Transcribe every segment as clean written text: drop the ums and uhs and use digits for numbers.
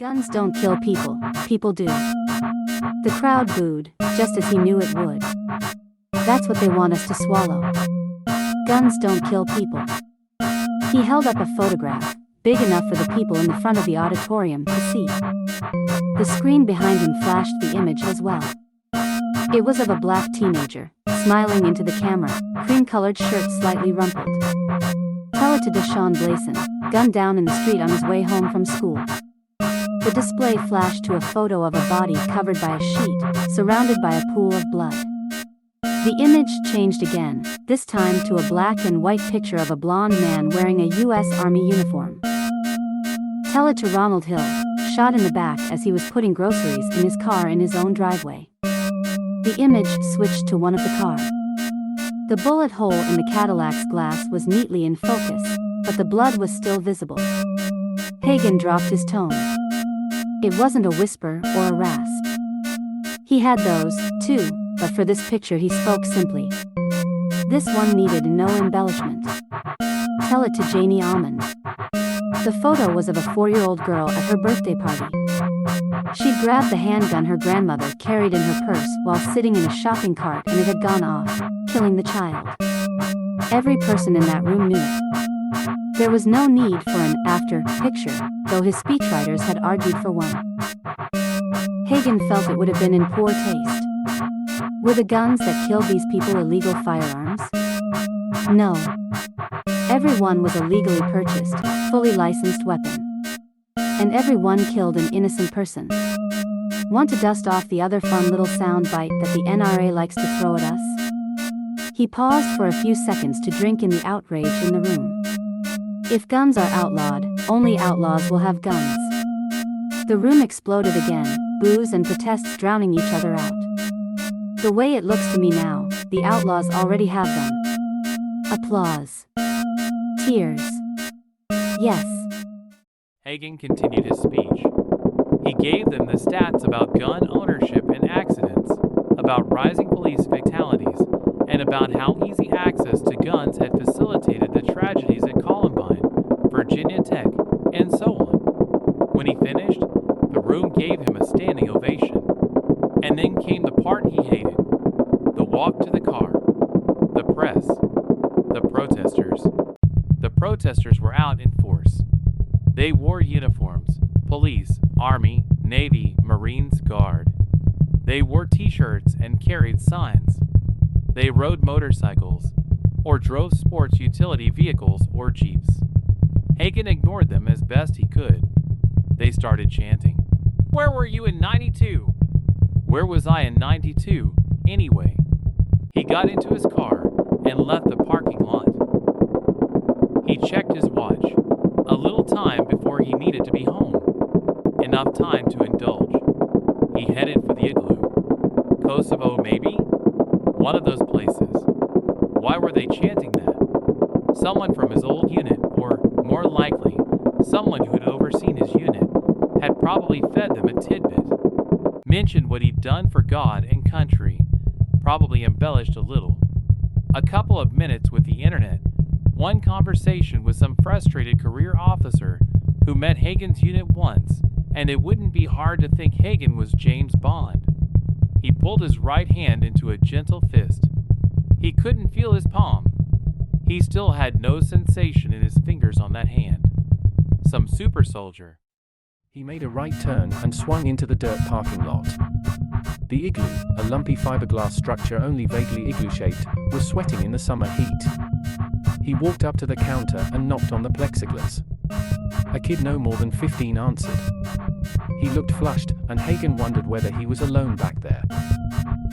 Guns don't kill people, people do. The crowd booed, just as he knew it would. That's what they want us to swallow. Guns don't kill people. He held up a photograph, big enough for the people in the front of the auditorium to see. The screen behind him flashed the image as well. It was of a black teenager, smiling into the camera, cream-colored shirt slightly rumpled. Tell it to Deshaun Blason, gunned down in the street on his way home from school. The display flashed to a photo of a body covered by a sheet, surrounded by a pool of blood. The image changed again, this time to a black and white picture of a blonde man wearing a U.S. Army uniform. Tell it to Ronald Hill, shot in the back as he was putting groceries in his car in his own driveway. The image switched to one of the car. The bullet hole in the Cadillac's glass was neatly in focus, but the blood was still visible. Hagen dropped his tone. It wasn't a whisper or a rasp. He had those, too, but for this picture he spoke simply. This one needed no embellishment. Tell it to Janie Almond. The photo was of a 4-year-old girl at her birthday party. She'd grabbed the handgun her grandmother carried in her purse while sitting in a shopping cart, and it had gone off, killing the child. Every person in that room knew it. There was no need for an after picture, though his speechwriters had argued for one. Hagen felt it would have been in poor taste. Were the guns that killed these people illegal firearms? No. Every one was a legally purchased, fully licensed weapon. And every one killed an innocent person. Want to dust off the other fun little sound bite that the NRA likes to throw at us? He paused for a few seconds to drink in the outrage in the room. If guns are outlawed, only outlaws will have guns. The room exploded again, boos and protests drowning each other out. The way it looks to me now, the outlaws already have them. Applause. Tears. Yes. Hagen continued his speech. He gave them the stats about gun ownership and accidents, about rising police fatalities, and about how easy access to guns had facilitated the tragedies at Columbine, Virginia Tech, and so on. When he finished, the room gave him a standing ovation. And then came the part he hated. The walk to the car. The press. The protesters. The protesters were out in force. They wore uniforms: police, army, navy, marines, guard. They wore t-shirts and carried signs. They rode motorcycles, or drove sports utility vehicles or jeeps. Hagen ignored them as best he could. They started chanting, "Where were you in '92? Where was I in '92, anyway?" He got into his car and left the parking lot. He checked his watch. A little time before he needed to be home. Enough time to indulge. He headed for the igloo. Kosovo, maybe? One of those places. Why were they chanting that? Someone from his old unit, or more likely, someone who had overseen his unit, had probably fed them a tidbit. Mentioned what he'd done for God and country, probably embellished a little. A couple of minutes with the internet, one conversation with some frustrated career officer who met Hagen's unit once, and it wouldn't be hard to think Hagen was James Bond. He pulled his right hand into a gentle fist. He couldn't feel his palm. He still had no sensation in his fingers on that hand. Some super soldier. He made a right turn and swung into the dirt parking lot. The igloo, a lumpy fiberglass structure only vaguely igloo-shaped, was sweating in the summer heat. He walked up to the counter and knocked on the plexiglass. A kid no more than 15 answered. He looked flushed, and Hagen wondered whether he was alone back there.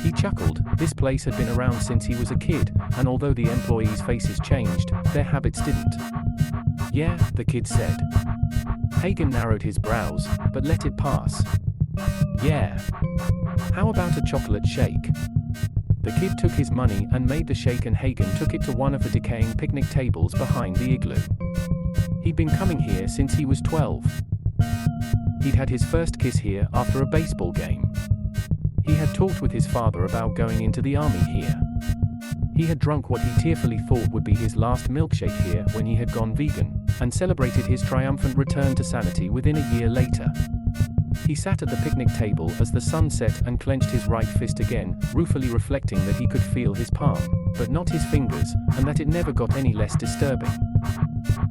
He chuckled. This place had been around since he was a kid, and although the employees' faces changed, their habits didn't. "Yeah," the kid said. Hagen narrowed his brows, but let it pass. "Yeah. How about a chocolate shake?" The kid took his money and made the shake, and Hagen took it to one of the decaying picnic tables behind the igloo. He'd been coming here since he was 12. He'd had his first kiss here after a baseball game. He had talked with his father about going into the army here. He had drunk what he tearfully thought would be his last milkshake here when he had gone vegan, and celebrated his triumphant return to sanity within a year later. He sat at the picnic table as the sun set and clenched his right fist again, ruefully reflecting that he could feel his palm, but not his fingers, and that it never got any less disturbing.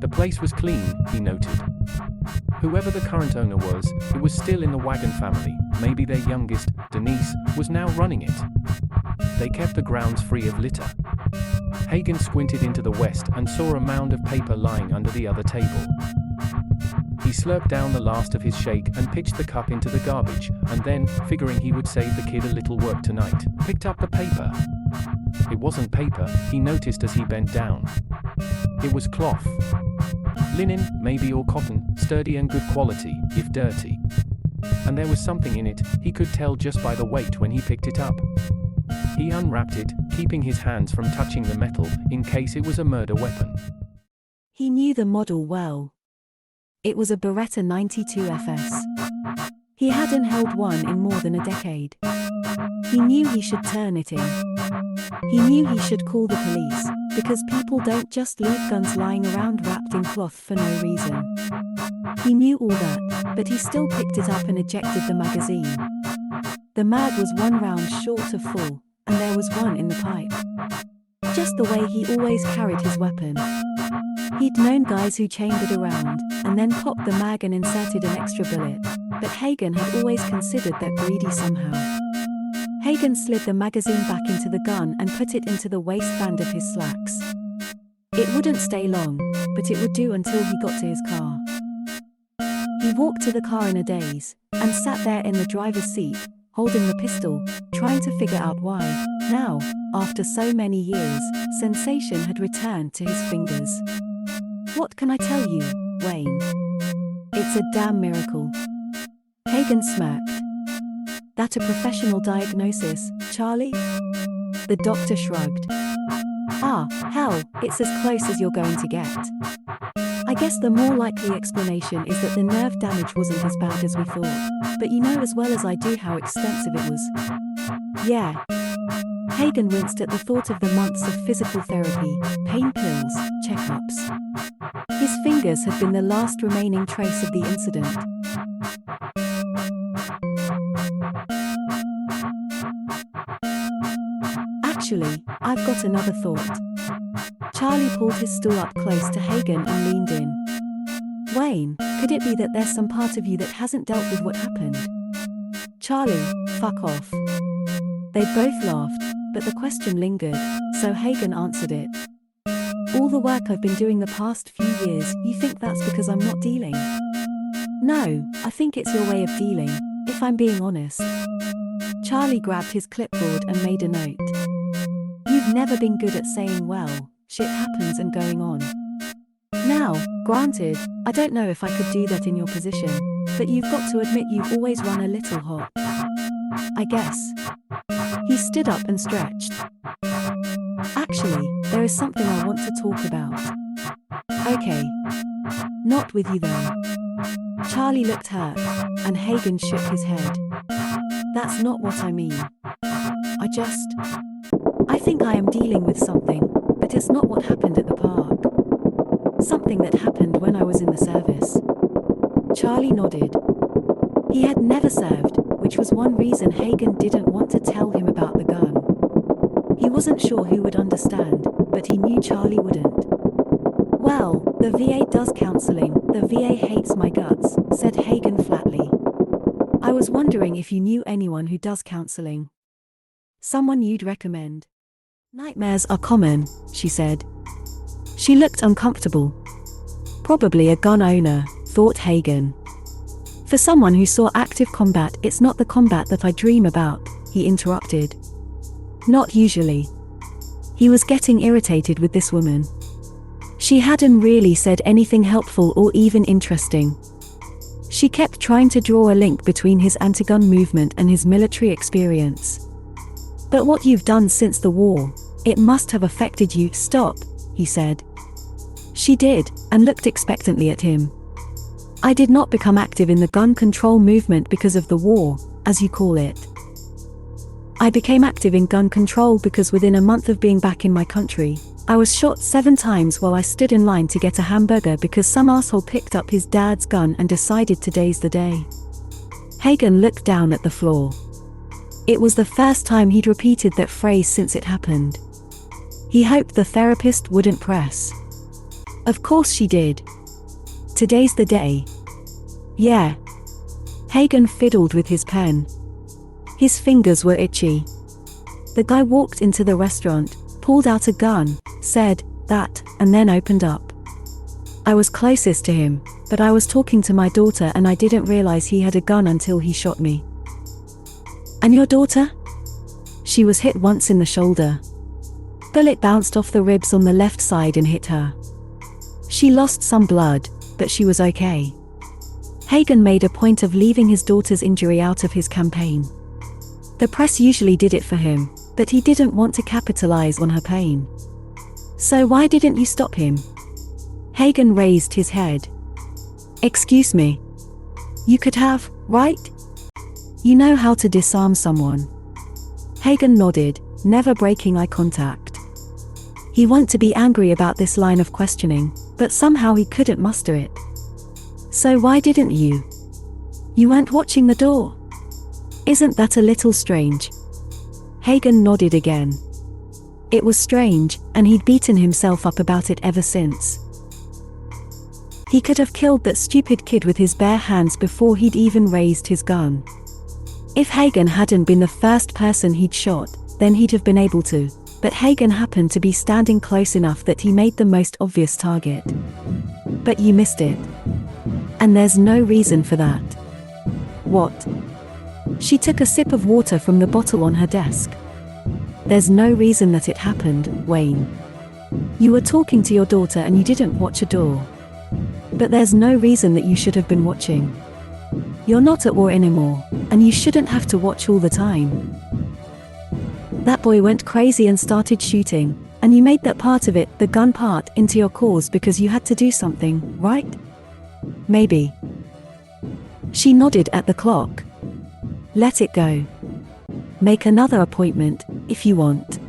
The place was clean, he noted. Whoever the current owner was, it was still in the Wagon family. Maybe their youngest, Denise, was now running it. They kept the grounds free of litter. Hagen squinted into the west and saw a mound of paper lying under the other table. He slurped down the last of his shake and pitched the cup into the garbage, and then, figuring he would save the kid a little work tonight, picked up the paper. It wasn't paper, he noticed as he bent down. It was cloth. Linen, maybe, or cotton, sturdy and good quality, if dirty. And there was something in it, he could tell just by the weight when he picked it up. He unwrapped it, keeping his hands from touching the metal, in case it was a murder weapon. He knew the model well. It was a Beretta 92 FS. He hadn't held one in more than a decade. He knew he should turn it in. He knew he should call the police, because people don't just leave guns lying around wrapped in cloth for no reason. He knew all that, but he still picked it up and ejected the magazine. The mag was one round short of full, and there was one in the pipe. Just the way he always carried his weapon. He'd known guys who chambered around, and then popped the mag and inserted an extra bullet, but Hagen had always considered that greedy somehow. Hagen slid the magazine back into the gun and put it into the waistband of his slacks. It wouldn't stay long, but it would do until he got to his car. He walked to the car in a daze, and sat there in the driver's seat, holding the pistol, trying to figure out why, now, after so many years, sensation had returned to his fingers. What can I tell you, Wayne? It's a damn miracle. Hagen smirked. That a professional diagnosis, Charlie? The doctor shrugged. Ah, hell, it's as close as you're going to get. I guess the more likely explanation is that the nerve damage wasn't as bad as we thought, but you know as well as I do how extensive it was. Yeah. Hagen winced at the thought of the months of physical therapy, pain pills, checkups. His fingers had been the last remaining trace of the incident. Actually, I've got another thought. Charlie pulled his stool up close to Hagen and leaned in. Wayne, could it be that there's some part of you that hasn't dealt with what happened? Charlie, fuck off. They both laughed, but the question lingered, so Hagen answered it. All the work I've been doing the past few years, you think that's because I'm not dealing? No, I think it's your way of dealing, if I'm being honest. Charlie grabbed his clipboard and made a note. You've never been good at saying, well, shit happens and going on. Now, granted, I don't know if I could do that in your position, but you've got to admit you've always run a little hot. I guess. He stood up and stretched. Actually, there is something I want to talk about. Okay. Not with you then. Charlie looked hurt, and Hagen shook his head. That's not what I mean. I think I am dealing with something, but it's not what happened at the park. Something that happened when I was in the service. Charlie nodded. He had never served, which was one reason Hagen didn't want to tell him about the gun. He wasn't sure who would understand, but he knew Charlie wouldn't. Well, the VA does counseling. The VA hates my guts, said Hagen flatly. I was wondering if you knew anyone who does counseling. Someone you'd recommend. Nightmares are common, she said. She looked uncomfortable. Probably a gun owner, thought Hagen. For someone who saw active combat, it's not the combat that I dream about, he interrupted. Not usually. He was getting irritated with this woman. She hadn't really said anything helpful or even interesting. She kept trying to draw a link between his anti-gun movement and his military experience. But what you've done since the war, it must have affected you. Stop, he said. She did, and looked expectantly at him. I did not become active in the gun control movement because of the war, as you call it. I became active in gun control because within a month of being back in my country, I was shot 7 times while I stood in line to get a hamburger because some asshole picked up his dad's gun and decided today's the day. Hagen looked down at the floor. It was the first time he'd repeated that phrase since it happened. He hoped the therapist wouldn't press. Of course she did. Today's the day. Yeah. Hagen fiddled with his pen. His fingers were itchy. The guy walked into the restaurant, pulled out a gun, said, "That," and then opened up. I was closest to him, but I was talking to my daughter and I didn't realize he had a gun until he shot me. And your daughter? She was hit once in the shoulder. Bullet bounced off the ribs on the left side and hit her. She lost some blood, but she was okay. Hagen made a point of leaving his daughter's injury out of his campaign. The press usually did it for him, but he didn't want to capitalize on her pain. So why didn't you stop him? Hagen raised his head. Excuse me. You could have, right? You know how to disarm someone. Hagen nodded, never breaking eye contact. He wanted to be angry about this line of questioning, but somehow he couldn't muster it. So why didn't you? You weren't watching the door. Isn't that a little strange? Hagen nodded again. It was strange, and he'd beaten himself up about it ever since. He could have killed that stupid kid with his bare hands before he'd even raised his gun. If Hagen hadn't been the first person he'd shot, then he'd have been able to, but Hagen happened to be standing close enough that he made the most obvious target. But you missed it. And there's no reason for that. What? She took a sip of water from the bottle on her desk. There's no reason that it happened, Wayne. You were talking to your daughter and you didn't watch a door. But there's no reason that you should have been watching. You're not at war anymore, and you shouldn't have to watch all the time. That boy went crazy and started shooting, and you made that part of it, the gun part, into your cause because you had to do something, right? Maybe. She nodded at the clock. Let it go. Make another appointment, if you want.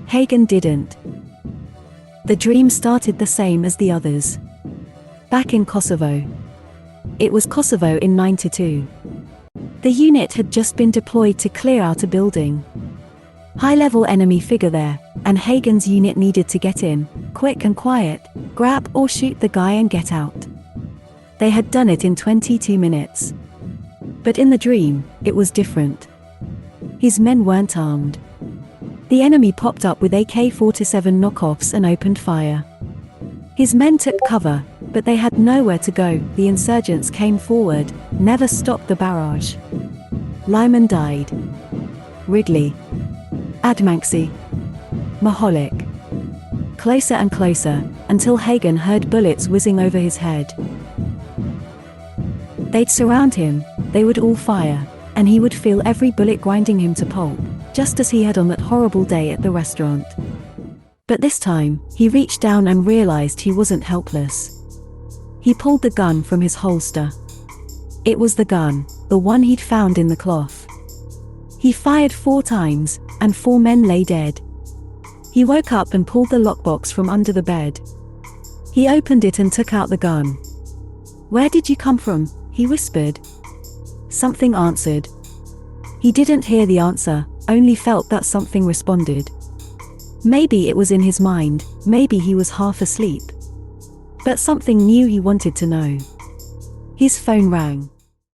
Hagen didn't. The dream started the same as the others. Back in Kosovo. It was Kosovo in '92. The unit had just been deployed to clear out a building. High-level enemy figure there, and Hagen's unit needed to get in, quick and quiet, grab or shoot the guy and get out. They had done it in 22 minutes. But in the dream, it was different. His men weren't armed. The enemy popped up with AK-47 knockoffs and opened fire. His men took cover, but they had nowhere to go. The insurgents came forward, never stopped the barrage. Lyman died. Ridley. Admanksi. Mahalik. Closer and closer, until Hagen heard bullets whizzing over his head. They'd surround him, they would all fire, and he would feel every bullet grinding him to pulp, just as he had on that horrible day at the restaurant. But this time, he reached down and realized he wasn't helpless. He pulled the gun from his holster. It was the gun, the one he'd found in the cloth. He fired 4 times, and 4 men lay dead. He woke up and pulled the lockbox from under the bed. He opened it and took out the gun. "Where did you come from?" he whispered. Something answered. He didn't hear the answer, only felt that something responded. Maybe it was in his mind, maybe he was half asleep. But something new he wanted to know. His phone rang.